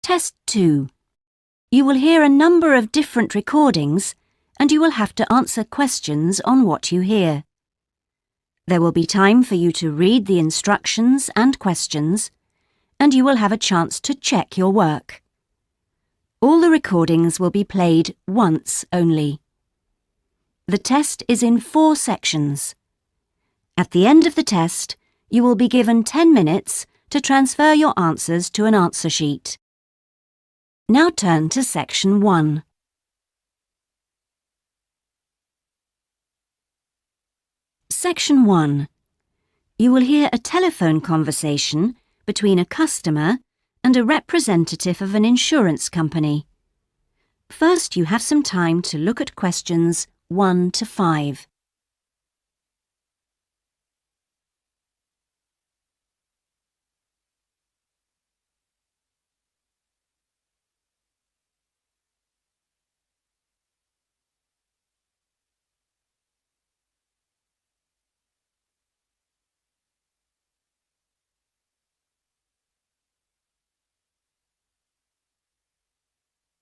Test 2. You will hear a number of different recordings and you will have to answer questions on what you hear. There will be time for you to read the instructions and questions, and you will have a chance to check your work. All the recordings will be played once only. The test is in 4 sections. At the end of the test, you will be given 10 minutes to transfer your answers to an answer sheet. Now turn to Section 1. Section 1. You will hear a telephone conversation between a customer and a representative of an insurance company. First, you have some time to look at questions 1 to 5.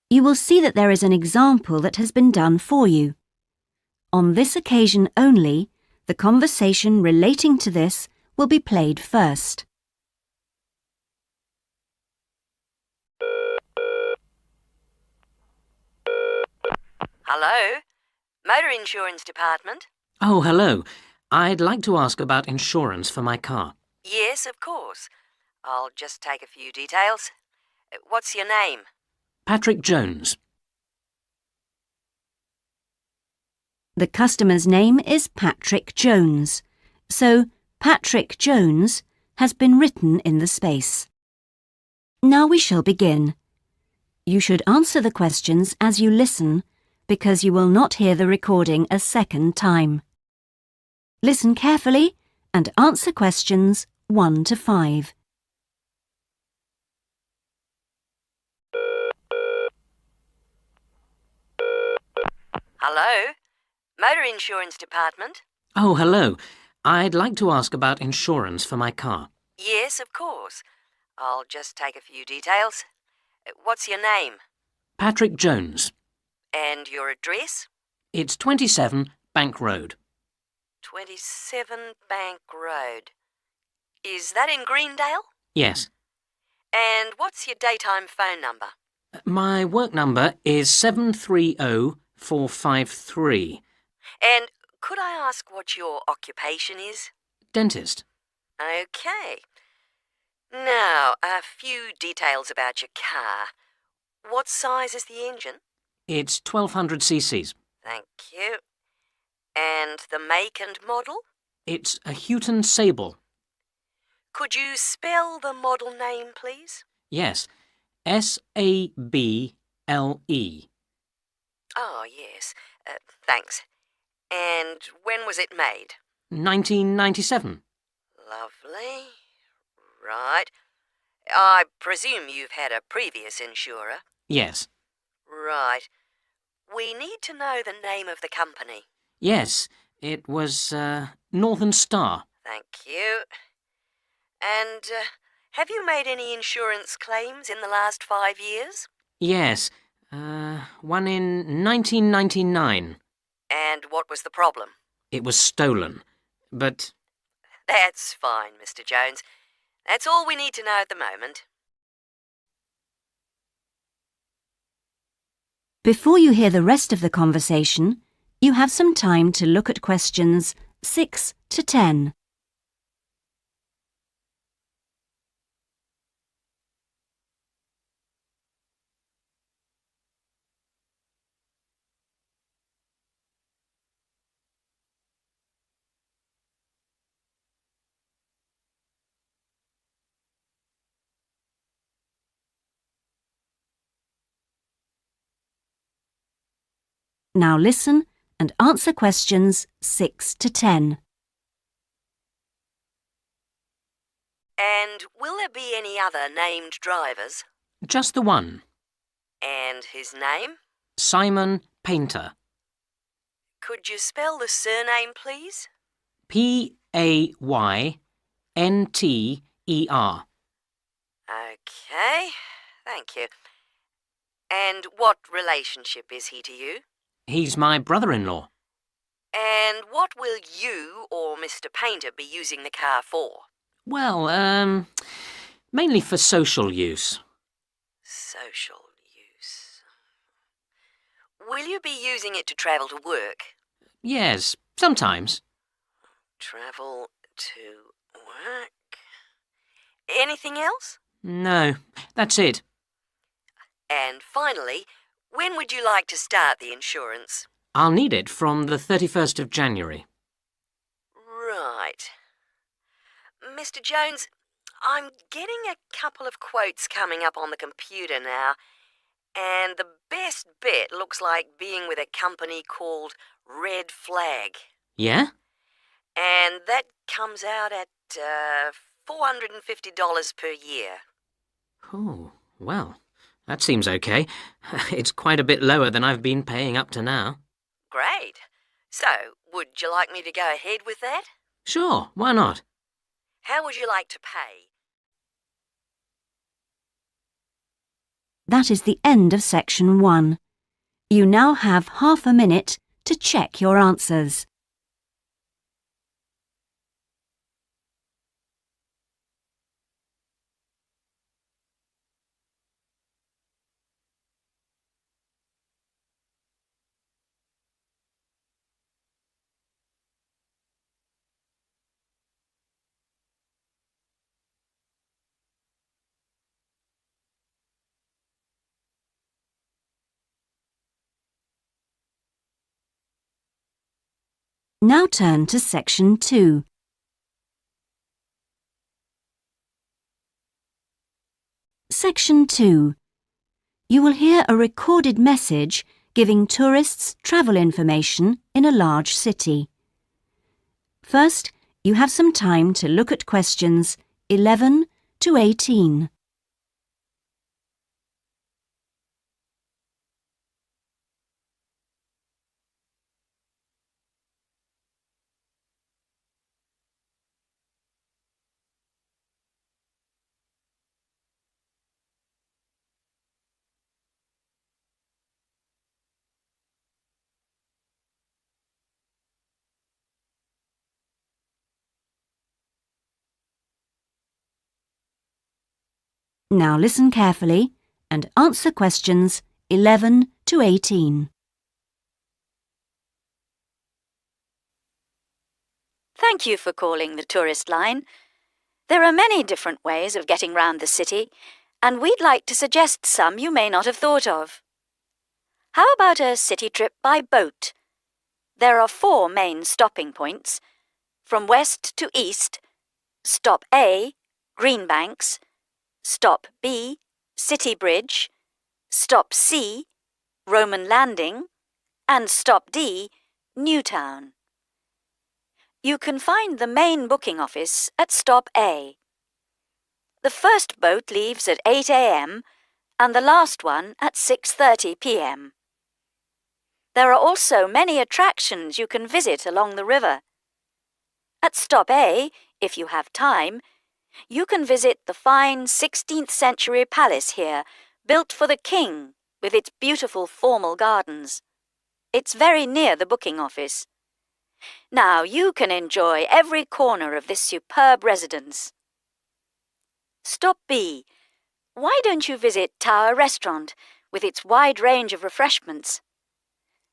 You will see that there is an example that has been done for you. On this occasion only, the conversation relating to this will be played first. Hello? Motor Insurance Department? Oh, hello. I'd like to ask about insurance for my car. Yes, of course. I'll just take a few details. What's your name? Patrick Jones. The customer's name is Patrick Jones, so Patrick Jones has been written in the space. Now we shall begin. You should answer the questions as you listen, because you will not hear the recording a second time. Listen carefully and answer questions 1 to 5. Hello? Motor Insurance Department? Oh, hello. I'd like to ask about insurance for my car. Yes, of course. I'll just take a few details. What's your name? Patrick Jones. And your address? It's 27 Bank Road. 27 Bank Road. Is that in Greendale? Yes. And what's your daytime phone number? My work number is 730453. And could I ask what your occupation is? Dentist. OK. Now, a few details about your car. What size is the engine? It's 1200 cc's. Thank you. And the make and model? It's a Houghton Sable. Could you spell the model name, please? Yes. S-A-B-L-E. Oh, yes. Thanks. And when was it made? 1997. Lovely. Right. I presume you've had a previous insurer? Yes. Right. We need to know the name of the company. Yes, it was Northern Star. Thank you. And have you made any insurance claims in the last 5 years? Yes, one in 1999. And what was the problem? It was stolen, but... That's fine, Mr. Jones. That's all we need to know at the moment. Before you hear the rest of the conversation, you have some time to look at questions 6 to 10. Now listen and answer questions 6 to 10. And will there be any other named drivers? Just the one. And his name? Simon Painter. Could you spell the surname, please? P-A-Y-N-T-E-R. OK, Thank you. And what relationship is he to you? He's my brother-in-law. And what will you or Mr. Painter be using the car for? Well, mainly for social use. Social use. Will you be using it to travel to work? Yes, sometimes. Travel to work. Anything else? No, that's it. And finally, when would you like to start the insurance? I'll need it from the 31st of January. Right. Mr. Jones, I'm getting a couple of quotes coming up on the computer now, and the best bet looks like being with a company called Red Flag. Yeah? And that comes out at $450 per year. Oh, well, that seems okay. It's quite a bit lower than I've been paying up to now. Great. So, would you like me to go ahead with that? Sure, why not? How would you like to pay? That is the end of section 1. You now have half a minute to check your answers. Now turn to section 2. Section 2. You will hear a recorded message giving tourists travel information in a large city. First, you have some time to look at questions 11 to 18. Now listen carefully and answer questions 11 to 18. Thank you for calling the tourist line. There are many different ways of getting round the city, and we'd like to suggest some you may not have thought of. How about a city trip by boat? There are 4 main stopping points. From west to east, stop A, Greenbanks, stop B, City Bridge, stop C, Roman Landing, and stop D, Newtown. You can find the main booking office at stop A. The first boat leaves at 8 a.m. and the last one at 6:30 p.m. There are also many attractions you can visit along the river. At stop A, if you have time, you can visit the fine 16th century palace here, built for the king with its beautiful formal gardens. It's very near the booking office. Now you can enjoy every corner of this superb residence. Stop B. Why don't you visit Tower Restaurant with its wide range of refreshments?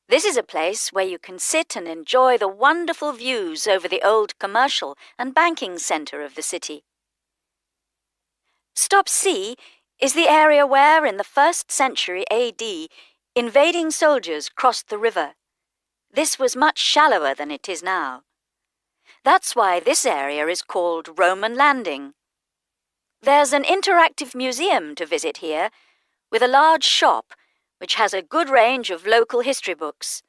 This is a place where you can sit and enjoy the wonderful views over the old commercial and banking centre of the city. Stop C is the area where, in the 1st century AD, invading soldiers crossed the river. This was much shallower than it is now. That's why this area is called Roman Landing. There's an interactive museum to visit here, with a large shop which has a good range of local history books.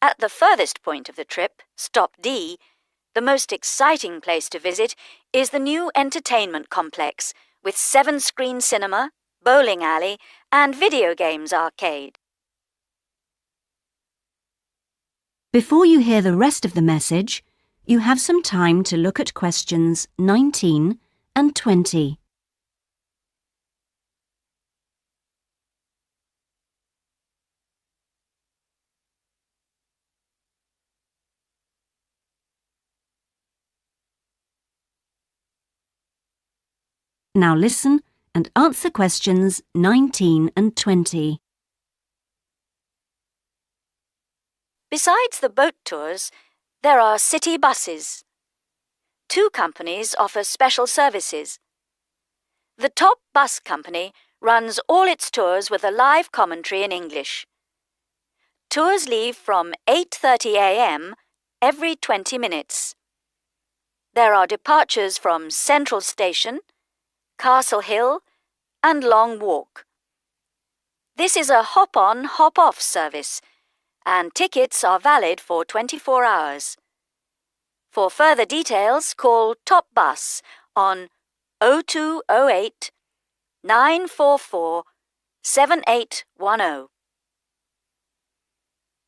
At the furthest point of the trip, stop D, the most exciting place to visit is the new entertainment complex with 7-screen cinema, bowling alley, and video games arcade. Before you hear the rest of the message, you have some time to look at questions 19 and 20. Now listen and answer questions 19 and 20. Besides the boat tours, there are city buses. 2 companies offer special services. The top bus company runs all its tours with a live commentary in English. Tours leave from 8:30 a.m. every 20 minutes. There are departures from Central Station, Castle Hill, and Long Walk. This is a hop-on, hop-off service, and tickets are valid for 24 hours. For further details, call Top Bus on 0208 944 7810.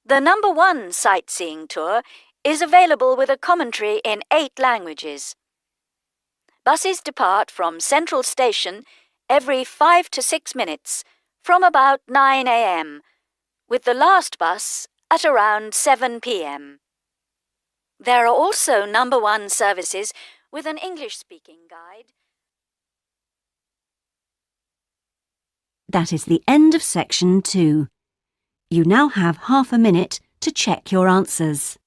The number 1 sightseeing tour is available with a commentary in 8 languages. Buses depart from Central Station every 5 to 6 minutes from about 9 a.m., with the last bus at around 7 p.m. There are also number 1 services with an English-speaking guide. That is the end of section 2. You now have half a minute to check your answers.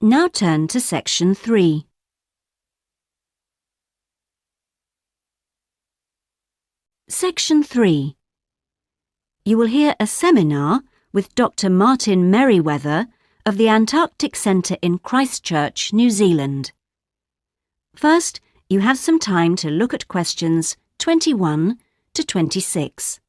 Now turn to section 3. Section 3. You will hear a seminar with Dr. Martin Merriweather of the Antarctic Centre in Christchurch, New Zealand. First, you have some time to look at questions 21 to 26.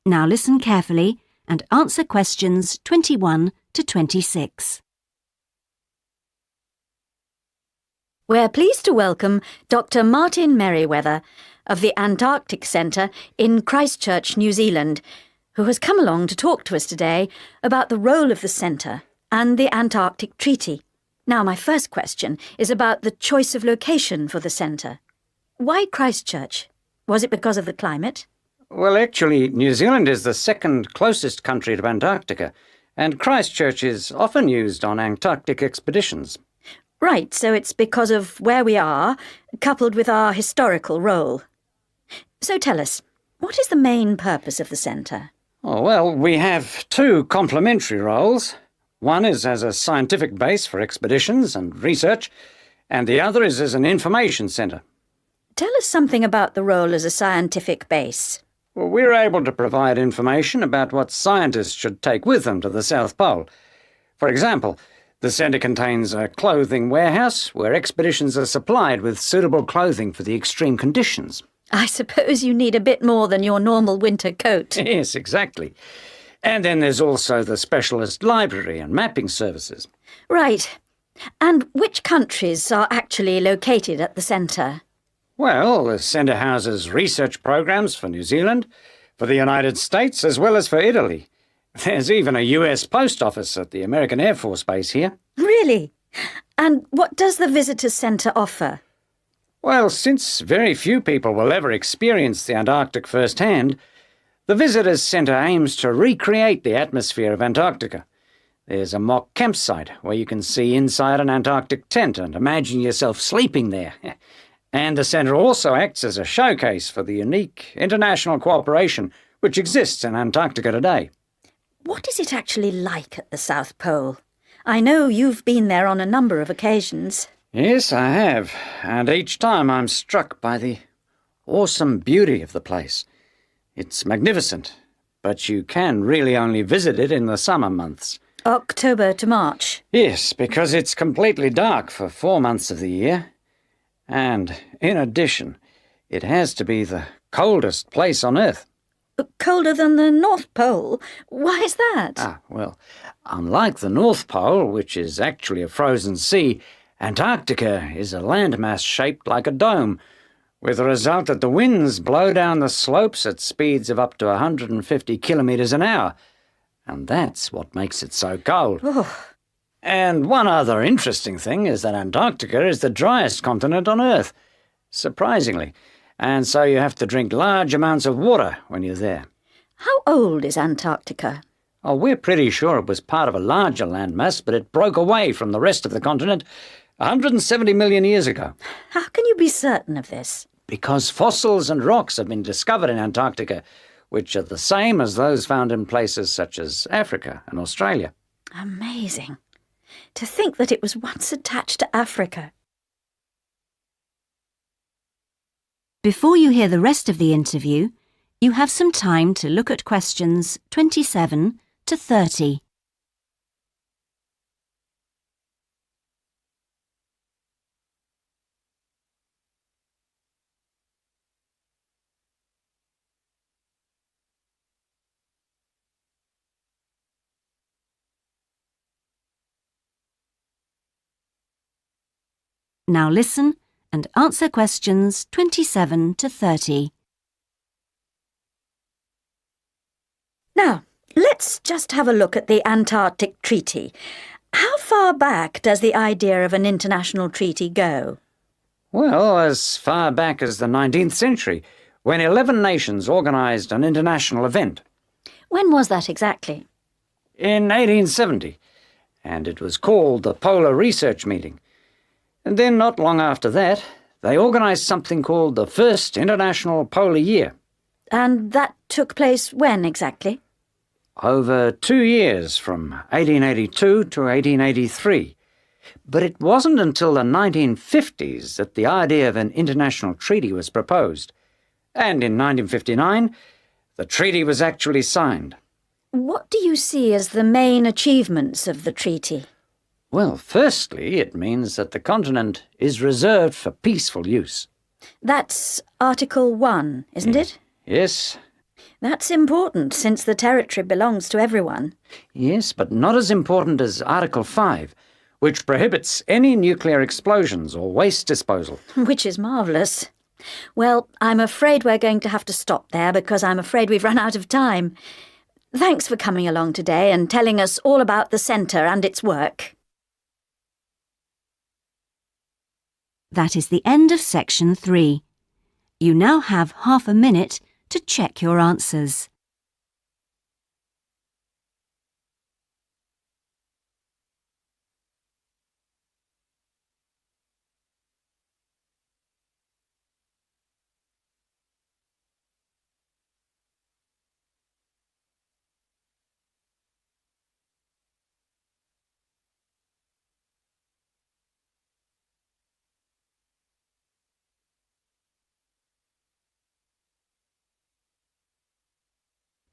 Now listen carefully and answer questions 21 to 26. We're pleased to welcome Dr. Martin Merriweather of the Antarctic Centre in Christchurch, New Zealand, who has come along to talk to us today about the role of the centre and the Antarctic Treaty. Now, my first question is about the choice of location for the centre. Why Christchurch? Was it because of the climate? Well, actually, New Zealand is the second closest country to Antarctica, and Christchurch is often used on Antarctic expeditions. Right, so it's because of where we are, coupled with our historical role. So tell us, what is the main purpose of the centre? Oh, well, we have 2 complementary roles. One is as a scientific base for expeditions and research, and the other is as an information centre. Tell us something about the role as a scientific base. Well, we're able to provide information about what scientists should take with them to the South Pole. For example, the centre contains a clothing warehouse where expeditions are supplied with suitable clothing for the extreme conditions. I suppose you need a bit more than your normal winter coat. Yes, exactly. And then there's also the specialist library and mapping services. Right. And which countries are actually located at the centre? Well, the centre houses research programs for New Zealand, for the United States, as well as for Italy. There's even a US post office at the American Air Force Base here. Really? And what does the Visitors Centre offer? Well, since very few people will ever experience the Antarctic firsthand, the Visitors Centre aims to recreate the atmosphere of Antarctica. There's a mock campsite where you can see inside an Antarctic tent and imagine yourself sleeping there. And the centre also acts as a showcase for the unique international cooperation which exists in Antarctica today. What is it actually like at the South Pole? I know you've been there on a number of occasions. Yes, I have, and each time I'm struck by the awesome beauty of the place. It's magnificent, but you can really only visit it in the summer months. October to March. Yes, because it's completely dark for 4 months of the year. And, in addition, it has to be the coldest place on Earth. Colder than the North Pole? Why is that? Well, unlike the North Pole, which is actually a frozen sea, Antarctica is a landmass shaped like a dome, with the result that the winds blow down the slopes at speeds of up to 150 kilometres an hour. And that's what makes it so cold. Oh. And one other interesting thing is that Antarctica is the driest continent on Earth, surprisingly. And so you have to drink large amounts of water when you're there. How old is Antarctica? Oh, we're pretty sure it was part of a larger landmass, but it broke away from the rest of the continent 170 million years ago. How can you be certain of this? Because fossils and rocks have been discovered in Antarctica, which are the same as those found in places such as Africa and Australia. Amazing. To think that it was once attached to Africa. Before you hear the rest of the interview, you have some time to look at questions 27 to 30. Now listen and answer questions 27 to 30. Now, let's just have a look at the Antarctic Treaty. How far back does the idea of an international treaty go? Well, as far back as the 19th century, when 11 nations organised an international event. When was that exactly? In 1870, and it was called the Polar Research Meeting. And then not long after that, they organised something called the First International Polar Year. And that took place when exactly? Over 2 years, from 1882 to 1883. But it wasn't until the 1950s that the idea of an international treaty was proposed. And in 1959, the treaty was actually signed. What do you see as the main achievements of the treaty? Well, firstly, it means that the continent is reserved for peaceful use. That's Article 1, isn't it? Yes. That's important, since the territory belongs to everyone. Yes, but not as important as Article 5, which prohibits any nuclear explosions or waste disposal. Which is marvellous. Well, I'm afraid we're going to have to stop there because I'm afraid we've run out of time. Thanks for coming along today and telling us all about the centre and its work. That is the end of section 3. You now have half a minute to check your answers.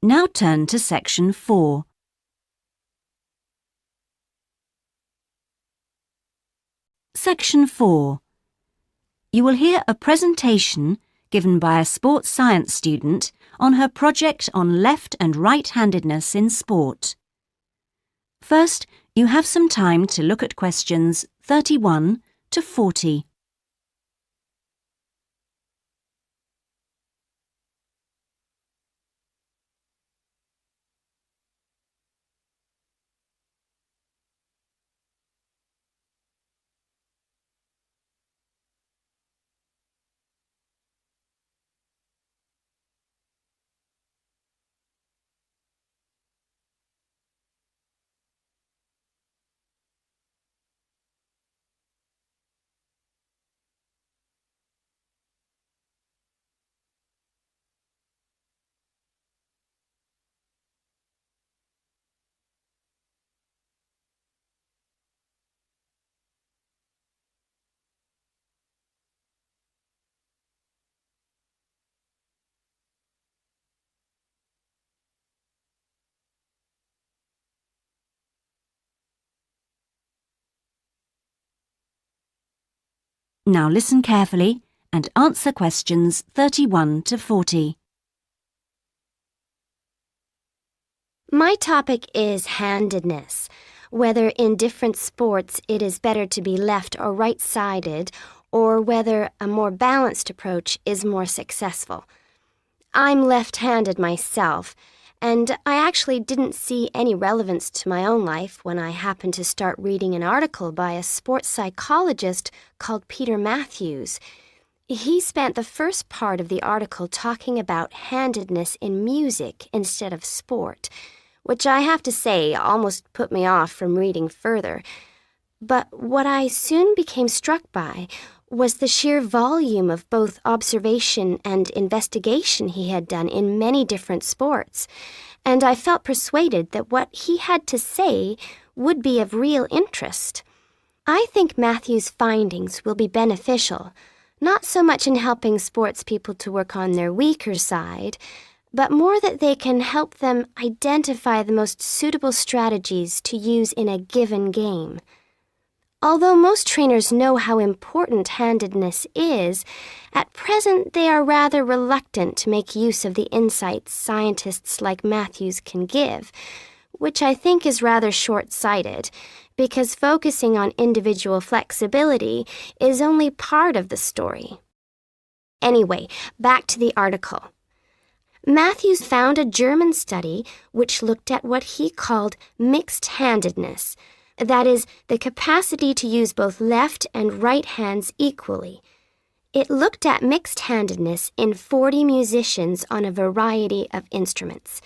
Now turn to section 4. Section 4. You will hear a presentation given by a sports science student on her project on left and right-handedness in sport. First, you have some time to look at questions 31 to 40. Now listen carefully and answer questions 31 to 40. My topic is handedness, whether in different sports it is better to be left or right-sided, or whether a more balanced approach is more successful. I'm left-handed myself, and I actually didn't see any relevance to my own life when I happened to start reading an article by a sports psychologist called Peter Matthews. He spent the first part of the article talking about handedness in music instead of sport, which I have to say almost put me off from reading further. But what I soon became struck by was the sheer volume of both observation and investigation he had done in many different sports, and I felt persuaded that what he had to say would be of real interest. I think Matthew's findings will be beneficial, not so much in helping sports people to work on their weaker side, but more that they can help them identify the most suitable strategies to use in a given game. Although most trainers know how important handedness is, at present they are rather reluctant to make use of the insights scientists like Matthews can give, which I think is rather short-sighted, because focusing on individual flexibility is only part of the story. Anyway, back to the article. Matthews found a German study which looked at what he called mixed-handedness, that is, the capacity to use both left and right hands equally. It looked at mixed-handedness in 40 musicians on a variety of instruments.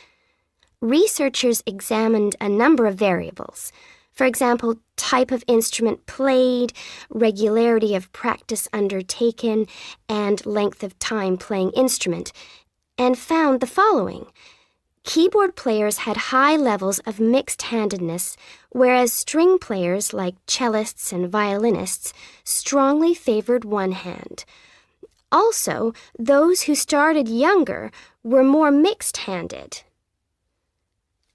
Researchers examined a number of variables. For example, type of instrument played, regularity of practice undertaken, and length of time playing instrument, and found the following. Keyboard players had high levels of mixed-handedness, whereas string players like cellists and violinists strongly favored one hand. Also, those who started younger were more mixed-handed.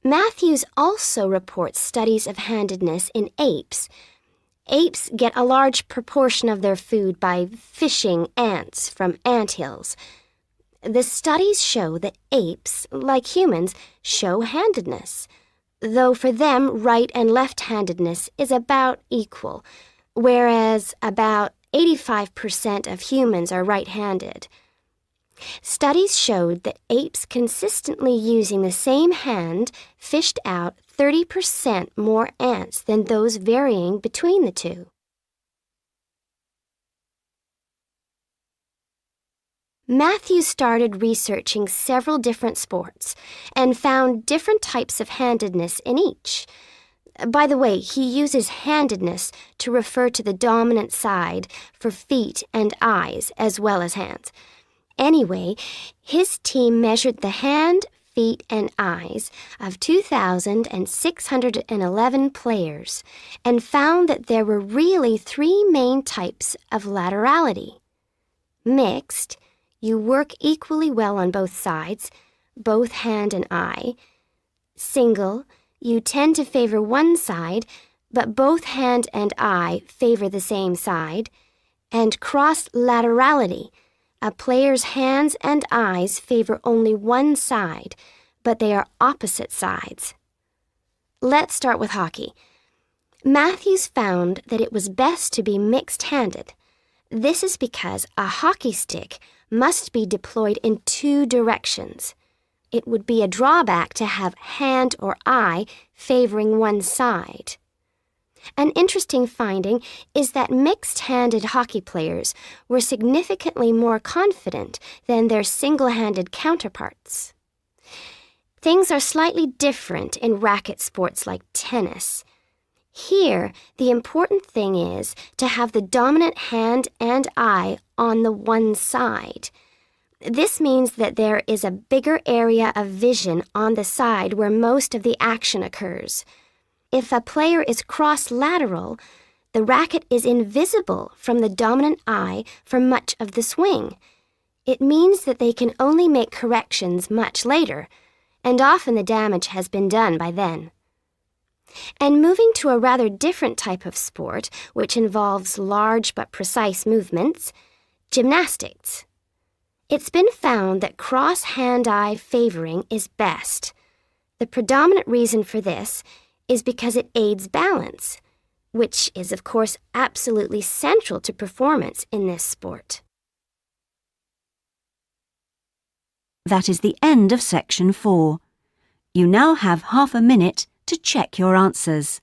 Matthews also reports studies of handedness in apes. Apes get a large proportion of their food by fishing ants from anthills. The studies show that apes, like humans, show handedness, though for them right and left-handedness is about equal, whereas about 85% of humans are right-handed. Studies showed that apes consistently using the same hand fished out 30% more ants than those varying between the two. Matthew started researching several different sports and found different types of handedness in each. By the way, he uses handedness to refer to the dominant side for feet and eyes as well as hands. Anyway, his team measured the hand, feet, and eyes of 2,611 players and found that there were really three main types of laterality. Mixed, you work equally well on both sides, both hand and eye. Single, you tend to favor one side, but both hand and eye favor the same side. And cross-laterality, a player's hands and eyes favor only one side, but they are opposite sides. Let's start with hockey. Matthews found that it was best to be mixed-handed. This is because a hockey stick must be deployed in two directions. It would be a drawback to have hand or eye favoring one side. An interesting finding is that mixed-handed hockey players were significantly more confident than their single-handed counterparts. Things are slightly different in racket sports like tennis. Here, the important thing is to have the dominant hand and eye on the one side. This means that there is a bigger area of vision on the side where most of the action occurs. If a player is cross-lateral, the racket is invisible from the dominant eye for much of the swing. It means that they can only make corrections much later, and often the damage has been done by then. And moving to a rather different type of sport, which involves large but precise movements, gymnastics. It's been found that cross-hand-eye favoring is best. The predominant reason for this is because it aids balance, which is, of course, absolutely central to performance in this sport. That is the end of section 4. You now have half a minute to check your answers.